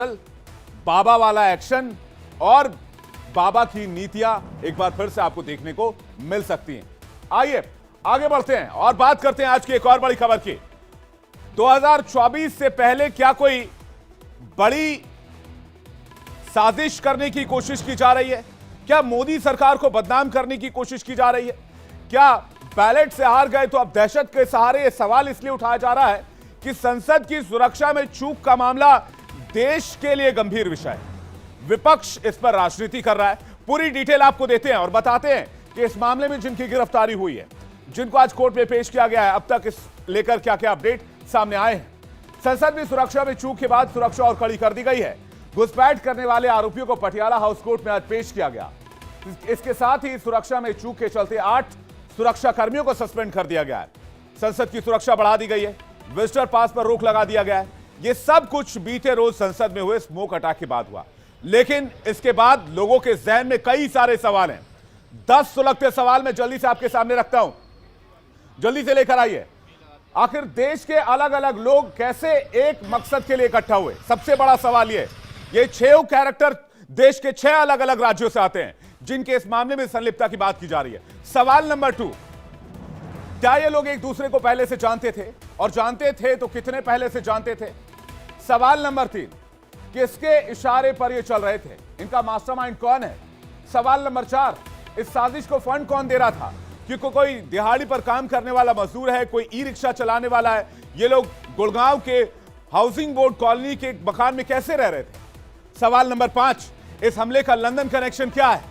बाबा वाला एक्शन और बाबा की नीतियां एक बार फिर से आपको देखने को मिल सकती हैं। आइए आगे बढ़ते हैं और बात करते हैं आज की एक और बड़ी खबर की। 2024 से पहले क्या कोई बड़ी साजिश करने की कोशिश की जा रही है? क्या मोदी सरकार को बदनाम करने की कोशिश की जा रही है? क्या बैलेट से हार गए तो अब दहशत के सहारे? यह सवाल इसलिए उठाया जा रहा है कि संसद की सुरक्षा में चूक का मामला देश के लिए गंभीर विषय है। विपक्ष इस पर राजनीति कर रहा है। पूरी डिटेल आपको देते हैं और बताते हैं कि इस मामले में जिनकी गिरफ्तारी हुई है, जिनको आज कोर्ट में पेश किया गया है, अब तक इस लेकर क्या क्या अपडेट सामने आए हैं। संसद में सुरक्षा में चूक के बाद सुरक्षा और कड़ी कर दी गई है। घुसपैठ करने वाले आरोपियों को पटियाला हाउस कोर्ट में आज पेश किया गया। इसके साथ ही सुरक्षा में चूक के चलते 8 सुरक्षा कर्मियों को सस्पेंड कर दिया गया है। संसद की सुरक्षा बढ़ा दी गई है। विजिटर पास पर रोक लगा दिया गया है। यह सब कुछ बीते रोज संसद में हुए स्मोक अटैक के बाद हुआ, लेकिन इसके बाद लोगों के जहन में कई सारे सवाल हैं। 10 सुलगते सवाल मैं जल्दी से आपके सामने रखता हूं, जल्दी से लेकर आइए। आखिर देश के अलग अलग लोग कैसे एक मकसद के लिए इकट्ठा हुए? सबसे बड़ा सवाल ये 6 कैरेक्टर देश के 6 अलग अलग राज्यों से आते हैं जिनके इस मामले में संलिप्तता की बात की जा रही है। सवाल नंबर 2, क्या ये लोग एक दूसरे को पहले से जानते थे, और जानते थे तो कितने पहले से जानते थे? सवाल नंबर 3, किसके इशारे पर ये चल रहे थे? इनका मास्टरमाइंड कौन है? सवाल नंबर 4, इस साजिश को फंड कौन दे रहा था? क्योंकि कोई दिहाड़ी पर काम करने वाला मजदूर है, कोई ई रिक्शा चलाने वाला है। ये लोग गुड़गांव के हाउसिंग बोर्ड कॉलोनी के एक मकान में कैसे रह रहे थे? सवाल नंबर 5, इस हमले का लंदन कनेक्शन क्या है?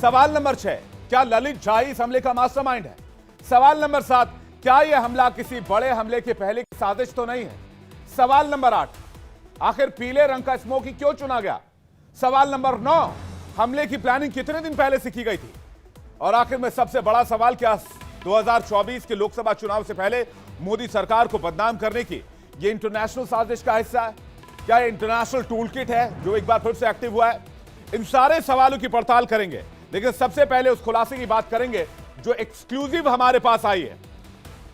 सवाल नंबर 6, क्या ललित झा इस हमले का मास्टरमाइंड है? सवाल नंबर 7, क्या यह हमला किसी बड़े हमले के पहले की साजिश तो नहीं है? सवाल नंबर 8, आखिर पीले रंग का स्मोकी क्यों चुना गया? सवाल नंबर 9, हमले की प्लानिंग कितने दिन पहले से की गई थी? और आखिर में सबसे बड़ा सवाल, क्या 2024 के लोकसभा चुनाव से पहले मोदी सरकार को बदनाम करने की यह इंटरनेशनल साजिश का हिस्सा है? क्या यह इंटरनेशनल टूल किट है जो एक बार फिर से एक्टिव हुआ है? इन सारे सवालों की पड़ताल करेंगे, लेकिन सबसे पहले उस खुलासे की बात करेंगे जो एक्सक्लूसिव हमारे पास आई है।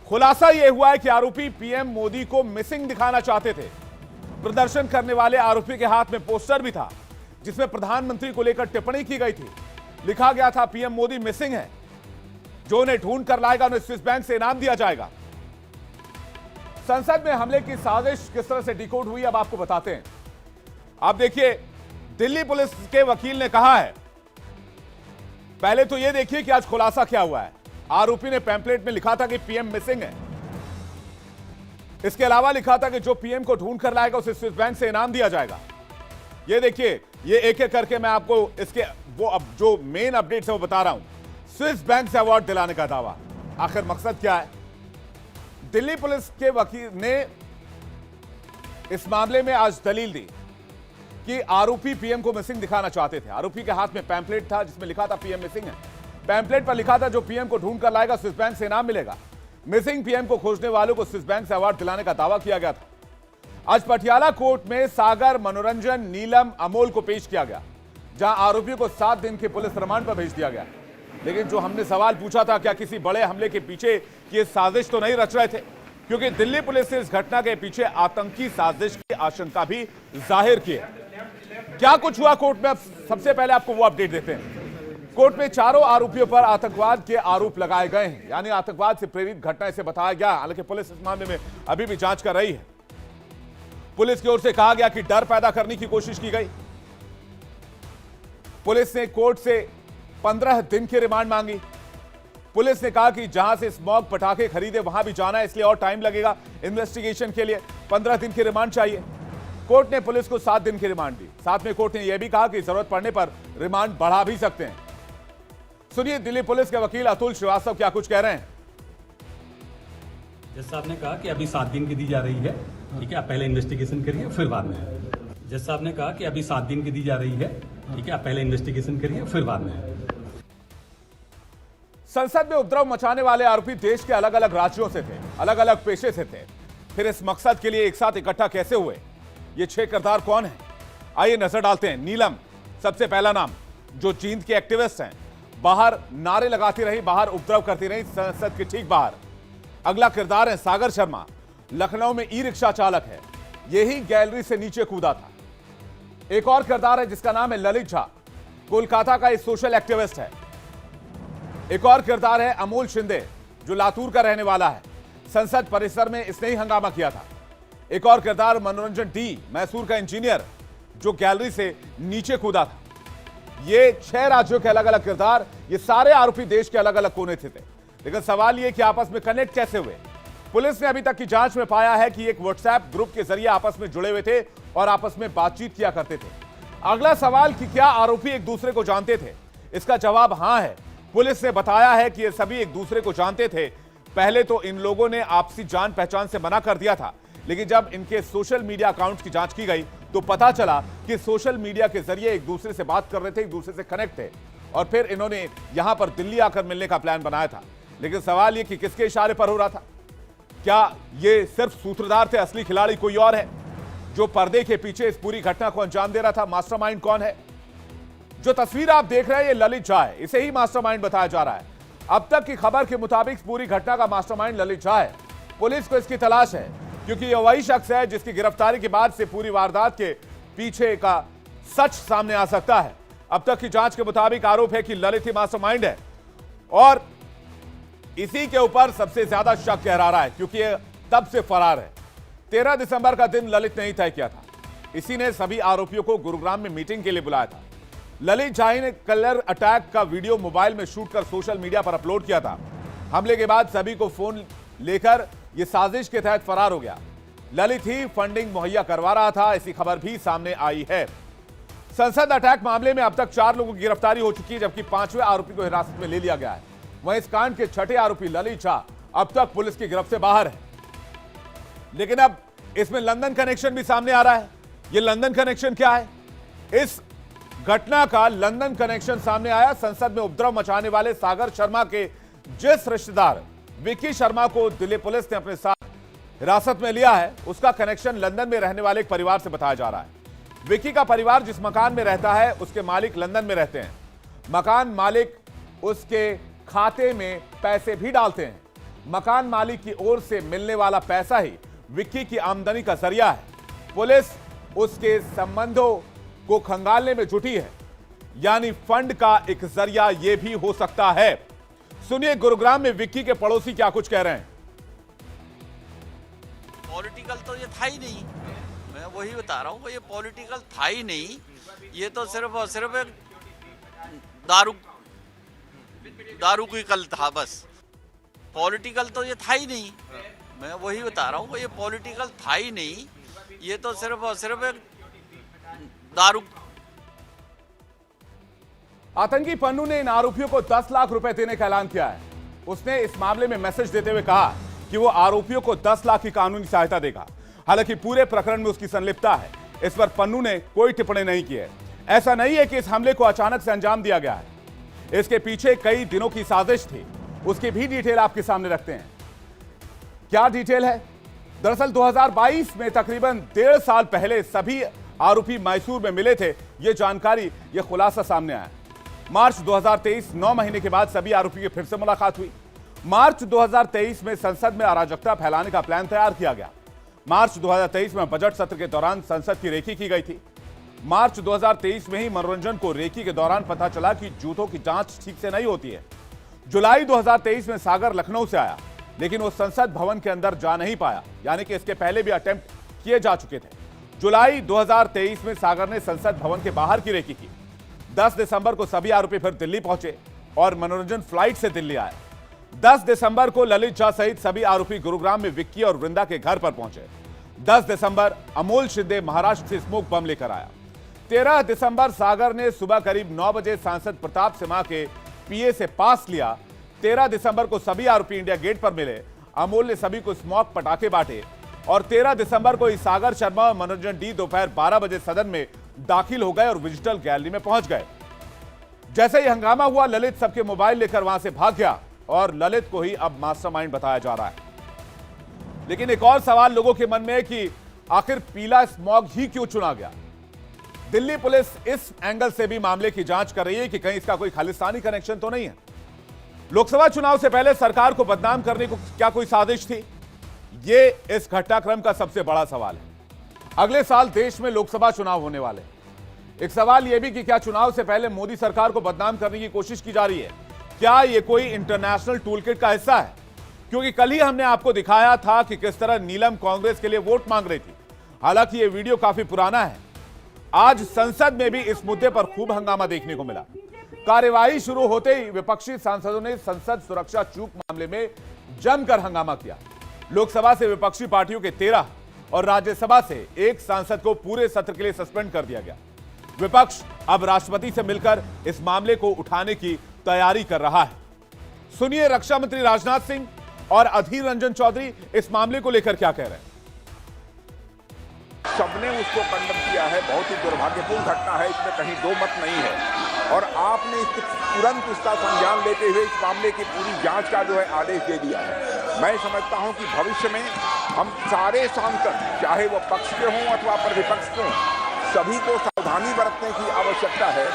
खुलासा यह हुआ है कि आरोपी पीएम मोदी को मिसिंग दिखाना चाहते थे। प्रदर्शन करने वाले आरोपी के हाथ में पोस्टर भी था जिसमें प्रधानमंत्री को लेकर टिप्पणी की गई थी। लिखा गया था पीएम मोदी मिसिंग है, जो उन्हें ढूंढ कर लाएगा उन्हें स्विस बैंक से इनाम दिया जाएगा। संसद में हमले की साजिश किस तरह से डिकोड हुई अब आपको बताते हैं। आप देखिए, दिल्ली पुलिस के वकील ने कहा है, पहले तो यह देखिए कि आज खुलासा क्या हुआ है। आरोपी ने पैम्पलेट में लिखा था कि पीएम मिसिंग है। इसके अलावा लिखा था कि जो पीएम को ढूंढ कर लाएगा उसे स्विस बैंक से इनाम दिया जाएगा। ये देखिए, ये एक एक करके मैं आपको इसके वो अब जो मेन अपडेट्स है वो बता रहा हूं। स्विस बैंक से अवार्ड दिलाने का दावा, आखिर मकसद क्या है? दिल्ली पुलिस के वकील ने इस मामले में आज दलील दी कि आरोपी पीएम को मिसिंग दिखाना चाहते थे। आरोपी के हाथ में पैम्पलेट था जिसमें लिखा था पीएम मिसिंग है। पैम्पलेट पर लिखा था जो पीएम को ढूंढ कर लाएगा स्विस बैंक से इनाम मिलेगा। मिसिंग पीएम को खोजने वालों को स्विस बैंक से अवार्ड दिलाने का दावा किया गया था। आज पटियाला कोर्ट में सागर, मनोरंजन, नीलम, अमोल को पेश किया गया, जहां आरोपियों को 7 दिन के पुलिस रिमांड पर भेज दिया गया। लेकिन जो हमने सवाल पूछा था, क्या किसी बड़े हमले के पीछे ये साजिश तो नहीं रच रहे थे? क्योंकि दिल्ली पुलिस ने इस घटना के पीछे आतंकी साजिश की आशंका भी जाहिर की है। क्या कुछ हुआ कोर्ट में, अब सबसे पहले आपको वो अपडेट देते हैं। कोर्ट में चारों आरोपियों पर आतंकवाद के आरोप लगाए गए हैं, यानी आतंकवाद से प्रेरित घटना इसे बताया गया। हालांकि पुलिस इस मामले में अभी भी जांच कर रही है। पुलिस की ओर से कहा गया कि डर पैदा करने की कोशिश की गई। पुलिस ने कोर्ट से 15 दिन की रिमांड मांगी। पुलिस ने कहा कि जहां से स्मॉग पटाखे खरीदे वहां भी जाना है, इसलिए और टाइम लगेगा इन्वेस्टिगेशन के लिए। 15 दिन की रिमांड चाहिए। कोर्ट ने पुलिस को 7 दिन की रिमांड दी। साथ में कोर्ट ने यह भी कहा कि जरूरत पड़ने पर रिमांड बढ़ा भी सकते हैं। सुनिए दिल्ली पुलिस के वकील अतुल श्रीवास्तव क्या कुछ कह रहे हैं। जज साहब ने कहा कि अभी 7 दिन की दी जा रही है, ठीक है, आप पहले इन्वेस्टिगेशन करिए फिर बाद में। जज साहब ने कहा कि अभी 7 दिन की दी जा रही है, ठीक है, आप पहले इन्वेस्टिगेशन करिए फिर बाद में। संसद में उपद्रव मचाने वाले आरोपी देश के अलग अलग राज्यों से थे, अलग अलग पेशे से थे। फिर इस मकसद के लिए एक साथ इकट्ठा कैसे हुए? ये 6 किरदार कौन है? आइए नजर डालते हैं। नीलम सबसे पहला नाम, जो जींद के एक्टिविस्ट हैं। बाहर नारे लगाती रही, बाहर उपद्रव करती रही, संसद के ठीक बाहर। अगला किरदार है सागर शर्मा, लखनऊ में ई रिक्शा चालक है। यही गैलरी से नीचे कूदा था। एक और किरदार है जिसका नाम है ललित झा, कोलकाता का एक सोशल एक्टिविस्ट है। एक और किरदार है अमोल शिंदे, जो लातूर का रहने वाला है। संसद परिसर में इसने ही हंगामा किया था। एक और किरदार मनोरंजन डी, मैसूर का इंजीनियर, जो गैलरी से नीचे कूदा था। ये 6 राज्यों के अलग अलग किरदार, ये सारे आरोपी देश के अलग अलग कोने थे। लेकिन सवाल ये कि आपस में कनेक्ट कैसे हुए। पुलिस ने अभी तक की जांच में पाया है कि एक व्हाट्सएप ग्रुप के जरिए आपस में जुड़े हुए थे और आपस में बातचीत किया करते थे। अगला सवाल कि क्या आरोपी एक दूसरे को जानते थे, इसका जवाब हां है। पुलिस ने बताया है कि ये सभी एक दूसरे को जानते थे। पहले तो इन लोगों ने आपसी जान पहचान से मना कर दिया था, लेकिन जब इनके सोशल मीडिया अकाउंट्स की जांच की गई तो पता चला कि सोशल मीडिया के जरिए एक दूसरे से बात कर रहे थे, एक दूसरे से कनेक्ट थे, और फिर इन्होंने यहां पर दिल्ली आकर मिलने का प्लान बनाया था। लेकिन सवाल यह कि किसके इशारे पर हो रहा था? क्या ये सिर्फ सूत्रधार थे, असली खिलाड़ी कोई और है जो पर्दे के पीछे इस पूरी घटना को अंजाम दे रहा था? मास्टरमाइंड कौन है? जो तस्वीर आप देख रहे हैं ये ललित झा है, इसे ही मास्टरमाइंड बताया जा रहा है। अब तक की खबर के मुताबिक पूरी घटना का मास्टरमाइंड ललित झा है। पुलिस को इसकी तलाश है, क्योंकि यह वही शख्स है जिसकी गिरफ्तारी के बाद से पूरी वारदात के पीछे का सच सामने आ सकता है। अब तक की जांच के मुताबिक आरोप है कि ललित ही मास्टरमाइंड है, और इसी के ऊपर सबसे ज्यादा शक गहरा रहा है, क्योंकि यह तब से फरार है। 13 दिसंबर का दिन ललित ने ही तय किया था। इसी ने सभी आरोपियों को गुरुग्राम में मीटिंग के लिए बुलाया था। ललित झा ने कलर अटैक का वीडियो मोबाइल में शूट कर सोशल मीडिया पर अपलोड किया था। हमले के बाद सभी को फोन लेकर यह साजिश के तहत फरार हो गया। ललित ही फंडिंग मुहैया करवा रहा था, ऐसी खबर भी सामने आई है। संसद अटैक मामले में अब तक 4 लोगों की गिरफ्तारी हो चुकी है, जबकि 5वें आरोपी को हिरासत में ले लिया गया है। वहीं इस कांड के 6ठे आरोपी ललित झा अब तक पुलिस की गिरफ्त से बाहर है। लेकिन अब इसमें लंदन कनेक्शन भी सामने आ रहा है। यह लंदन कनेक्शन क्या है? इस घटना का लंदन कनेक्शन सामने आया। संसद में उपद्रव मचाने वाले सागर शर्मा के जिस रिश्तेदार विक्की शर्मा को दिल्ली पुलिस ने अपने साथ हिरासत में लिया है, उसका कनेक्शन लंदन में रहने वाले एक परिवार से बताया जा रहा है। विक्की का परिवार जिस मकान में रहता है, उसके मालिक लंदन में रहते हैं। मकान मालिक उसके खाते में पैसे भी डालते हैं। मकान मालिक की ओर से मिलने वाला पैसा ही विक्की की आमदनी का जरिया है। पुलिस उसके संबंधों को खंगालने में जुटी है, यानी फंड का एक जरिया यह भी हो सकता है। सुनिए गुरुग्राम में विक्की के पड़ोसी क्या कुछ कह रहे हैं। पॉलिटिकल तो ये था ही नहीं, मैं वही बता रहा हूँ, ये पॉलिटिकल था ही नहीं। ये तो सिर्फ और सिर्फ एक दारू की कल था बस। पॉलिटिकल तो ये था ही नहीं, मैं वही बता रहा हूँ, ये पॉलिटिकल था ही नहीं। ये तो सिर्फ और सिर्फ एक दारू। आतंकी पन्नू ने इन आरोपियों को 10 लाख रुपए देने का ऐलान किया है। उसने इस मामले में मैसेज देते हुए कहा कि वो आरोपियों को 10 लाख की कानूनी सहायता देगा। हालांकि पूरे प्रकरण में उसकी संलिप्तता है, इस पर पन्नू ने कोई टिप्पणी नहीं की है। ऐसा नहीं है कि इस हमले को अचानक से अंजाम दिया गया है, इसके पीछे कई दिनों की साजिश थी। उसकी भी डिटेल आपके सामने रखते हैं। क्या डिटेल है? दरअसल 2022 में तकरीबन 1.5 साल पहले सभी आरोपी मैसूर में मिले थे। यह जानकारी, यह खुलासा सामने आया। मार्च 2023, 9 महीने के बाद सभी आरोपी की फिर से मुलाकात हुई। मार्च 2023 में संसद में अराजकता फैलाने का प्लान तैयार किया गया। मार्च 2023 में बजट सत्र के दौरान संसद की रेकी की गई थी। मार्च 2023 में ही मनोरंजन को रेकी के दौरान पता चला कि जूतों की जांच ठीक से नहीं होती है। जुलाई 2023 में सागर लखनऊ से आया, लेकिन वो संसद भवन के अंदर जा नहीं पाया, यानी कि इसके पहले भी अटेम्प्ट किए जा चुके थे। जुलाई 2023 में सागर ने संसद भवन के बाहर की रेकी की। 10 दिसंबर को सभी आरोपी फिर दिल्ली पहुंचे और मनोरंजन फ्लाइट से दिल्ली आया। 10 दिसंबर को ललित झा सहित सभी आरोपी गुरुग्राम में विक्की और वृंदा के घर पर पहुंचे। 10 दिसंबर अमोल शिंदे महाराष्ट्र से स्मोक बम लेकर आया। 13 दिसंबर सागर ने सुबह करीब 9 बजे सांसद प्रताप सिम्हा के पीए से पास लिया। 13 दिसंबर को सभी आरोपी इंडिया गेट पर मिले। अमोल ने सभी को स्मोक पटाखे बांटे और 13 दिसंबर को सागर शर्मा और मनोरंजन डी दोपहर 12 बजे सदन में दाखिल हो गए और विजिटल गैलरी में पहुंच गए। जैसे ही हंगामा हुआ, ललित सबके मोबाइल लेकर वहां से भाग गया और ललित को ही अब मास्टरमाइंड बताया जा रहा है। लेकिन एक और सवाल लोगों के मन में है कि आखिर पीला स्मॉग ही क्यों चुना गया। दिल्ली पुलिस इस एंगल से भी मामले की जांच कर रही है कि कहीं इसका कोई खालिस्तानी कनेक्शन तो नहीं है। लोकसभा चुनाव से पहले सरकार को बदनाम करने को क्या कोई साजिश थी? ये इस घटनाक्रम का सबसे बड़ा सवाल है। अगले साल देश में लोकसभा चुनाव होने वाले, एक सवाल यह भी कि क्या चुनाव से पहले मोदी सरकार को बदनाम करने की कोशिश की जा रही है? क्या यह कोई इंटरनेशनल टूलकिट का हिस्सा है? क्योंकि कल ही हमने आपको दिखाया था कि किस तरह नीलम कांग्रेस के लिए वोट मांग रही थी। हालांकि यह वीडियो काफी पुराना है। आज संसद में भी इस मुद्दे पर खूब हंगामा देखने को मिला। कार्यवाही शुरू होते ही विपक्षी सांसदों ने संसद सुरक्षा चूक मामले में जमकर हंगामा किया। लोकसभा से विपक्षी पार्टियों के 13 और राज्यसभा से 1 सांसद को पूरे सत्र के लिए सस्पेंड कर दिया गया। विपक्ष अब राष्ट्रपति से मिलकर इस मामले को उठाने की तैयारी कर रहा है। सुनिए रक्षा मंत्री राजनाथ सिंह और अधीर रंजन चौधरी इस मामले को लेकर क्या कह रहे हैं। सबने उसको कंडम किया है। बहुत ही दुर्भाग्यपूर्ण घटना है, इसमें कहीं दो मत नहीं है। और आपने तुरंत इसका संज्ञान लेते हुए इस मामले की पूरी जांच का जो है आदेश दे दिया है। मैं समझता हूं कि भविष्य में हम सारे सांसद, चाहे वो पक्ष के हों अथवा विपक्ष के हों, सभी को सावधानी बरतने की आवश्यकता है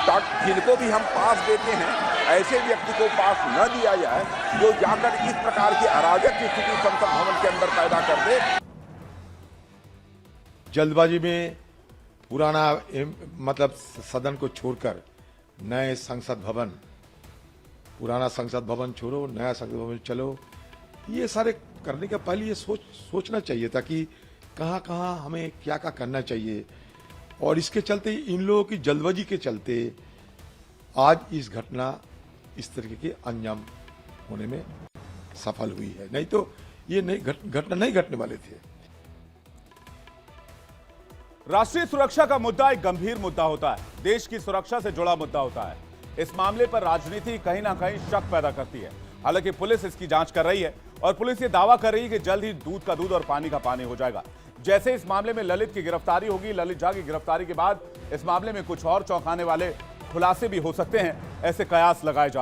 ताकि जिनको भी हम पास देते हैं ऐसे व्यक्ति को पास न दिया जाए जो जाकर इस प्रकार की अराजक स्थिति संसद भवन के अंदर पैदा कर दे। जल्दबाजी में पुराना मतलब सदन को छोड़कर नए संसद भवन, पुराना संसद भवन छोड़ो, नया संसद भवन चलो, ये सारे करने का पहले ये सोचना चाहिए था कि कहाँ कहाँ हमें क्या क्या करना चाहिए। और इसके चलते इन लोगों की जल्दबाजी के चलते आज इस घटना इस तरीके के अंजाम होने में सफल हुई है। नहीं तो ये घटना नहीं घटने वाले थे। राष्ट्रीय सुरक्षा का मुद्दा एक गंभीर मुद्दा होता है, देश की सुरक्षा से जुड़ा मुद्दा होता है। इस मामले पर राजनीति कहीं ना कहीं शक पैदा करती है। हालांकि पुलिस इसकी जांच कर रही है और पुलिस ये दावा कर रही है कि जल्द ही दूध का दूध और पानी का पानी हो जाएगा। जैसे इस मामले में ललित की गिरफ्तारी होगी, ललित झा की गिरफ्तारी के बाद इस मामले में कुछ और चौंकाने वाले खुलासे भी हो सकते हैं, ऐसे कयास लगाए जा